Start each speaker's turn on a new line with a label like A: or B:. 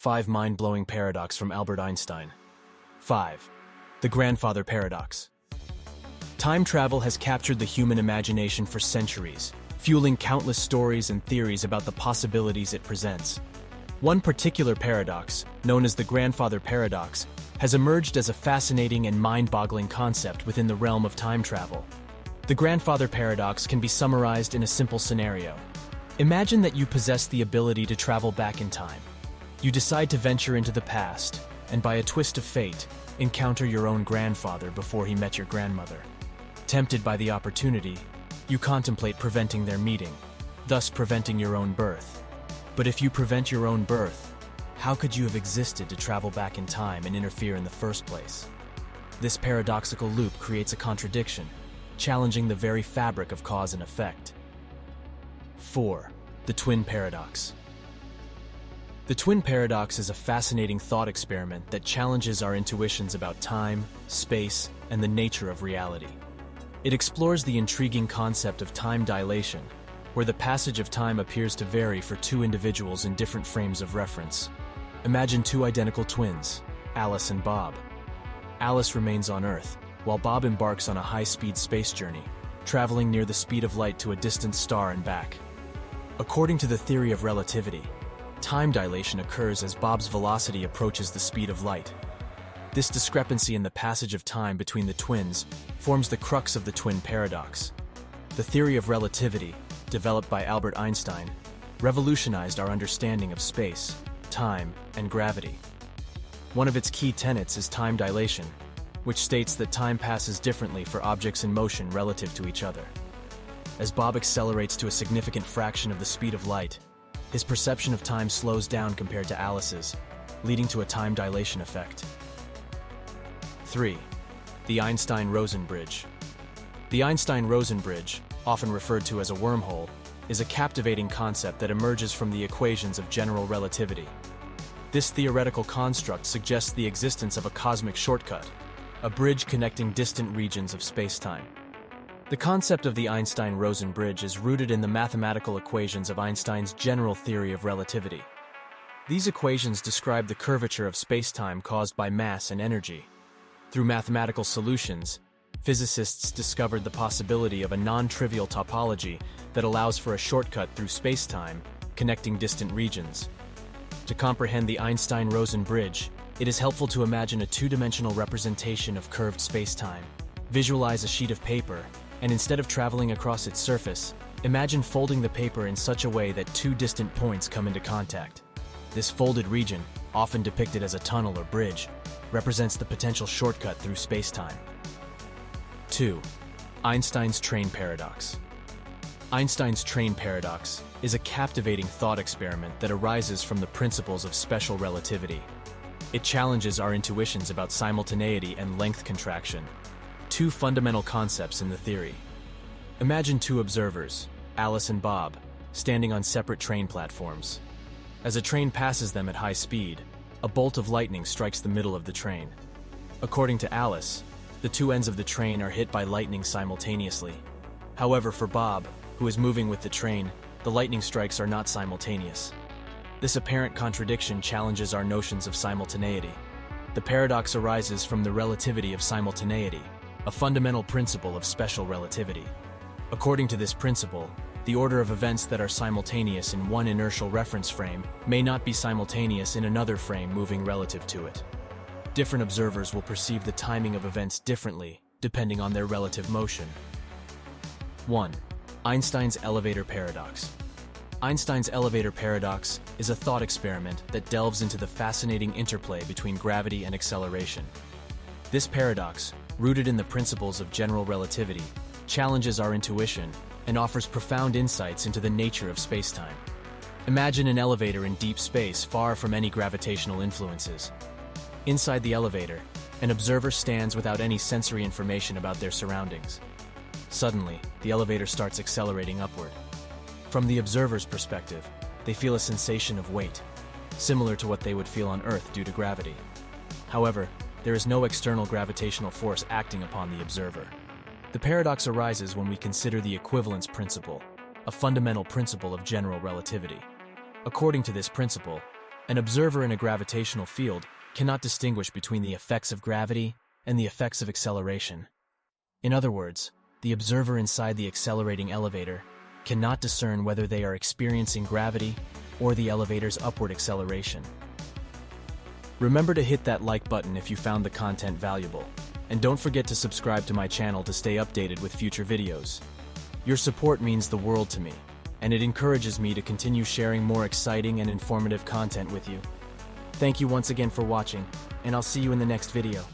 A: 5 mind-blowing paradox from Albert Einstein. 5. The grandfather paradox. Time travel has captured the human imagination for centuries, fueling countless stories and theories about the possibilities it presents. One particular paradox, known as the grandfather paradox, has emerged as a fascinating and mind-boggling concept within the realm of time travel. The grandfather paradox can be summarized in a simple scenario. Imagine that you possess the ability to travel back in time. You decide to venture into the past, and by a twist of fate, encounter your own grandfather before he met your grandmother. Tempted by the opportunity, you contemplate preventing their meeting, thus preventing your own birth. But if you prevent your own birth, how could you have existed to travel back in time and interfere in the first place? This paradoxical loop creates a contradiction, challenging the very fabric of cause and effect. 4. The twin paradox. The twin paradox is a fascinating thought experiment that challenges our intuitions about time, space, and the nature of reality. It explores the intriguing concept of time dilation, where the passage of time appears to vary for two individuals in different frames of reference. Imagine two identical twins, Alice and Bob. Alice remains on Earth, while Bob embarks on a high-speed space journey, traveling near the speed of light to a distant star and back. According to the theory of relativity, time dilation occurs as Bob's velocity approaches the speed of light. This discrepancy in the passage of time between the twins forms the crux of the twin paradox. The theory of relativity, developed by Albert Einstein, revolutionized our understanding of space, time, and gravity. One of its key tenets is time dilation, which states that time passes differently for objects in motion relative to each other. As Bob accelerates to a significant fraction of the speed of light, his perception of time slows down compared to Alice's, leading to a time dilation effect. 3. The Einstein-Rosen Bridge. The Einstein-Rosen Bridge, often referred to as a wormhole, is a captivating concept that emerges from the equations of general relativity. This theoretical construct suggests the existence of a cosmic shortcut, a bridge connecting distant regions of space-time. The concept of the Einstein-Rosen Bridge is rooted in the mathematical equations of Einstein's general theory of relativity. These equations describe the curvature of space-time caused by mass and energy. Through mathematical solutions, physicists discovered the possibility of a non-trivial topology that allows for a shortcut through space-time, connecting distant regions. To comprehend the Einstein-Rosen Bridge, it is helpful to imagine a two-dimensional representation of curved space-time. Visualize a sheet of paper, and instead of traveling across its surface, imagine folding the paper in such a way that two distant points come into contact. This folded region, often depicted as a tunnel or bridge, represents the potential shortcut through space-time. 2. Einstein's train paradox. Einstein's train paradox is a captivating thought experiment that arises from the principles of special relativity. It challenges our intuitions about simultaneity and length contraction, two fundamental concepts in the theory. Imagine two observers, Alice and Bob, standing on separate train platforms. As a train passes them at high speed, a bolt of lightning strikes the middle of the train. According to Alice, the two ends of the train are hit by lightning simultaneously. However, for Bob, who is moving with the train, the lightning strikes are not simultaneous. This apparent contradiction challenges our notions of simultaneity. The paradox arises from the relativity of simultaneity, a fundamental principle of special relativity. According to this principle, the order of events that are simultaneous in one inertial reference frame may not be simultaneous in another frame moving relative to it. Different observers will perceive the timing of events differently, depending on their relative motion. 1. Einstein's elevator paradox. Einstein's elevator paradox is a thought experiment that delves into the fascinating interplay between gravity and acceleration. This paradox, rooted in the principles of general relativity, challenges our intuition and offers profound insights into the nature of spacetime. Imagine an elevator in deep space far from any gravitational influences. Inside the elevator, an observer stands without any sensory information about their surroundings. Suddenly, the elevator starts accelerating upward. From the observer's perspective, they feel a sensation of weight, similar to what they would feel on Earth due to gravity. However, there is no external gravitational force acting upon the observer. The paradox arises when we consider the equivalence principle, a fundamental principle of general relativity. According to this principle, An observer in a gravitational field cannot distinguish between the effects of gravity and the effects of acceleration. In other words, the observer inside the accelerating elevator cannot discern whether they are experiencing gravity or the elevator's upward acceleration. Remember to hit that like button if you found the content valuable, and don't forget to subscribe to my channel to stay updated with future videos. Your support means the world to me, and it encourages me to continue sharing more exciting and informative content with you. Thank you once again for watching, and I'll see you in the next video.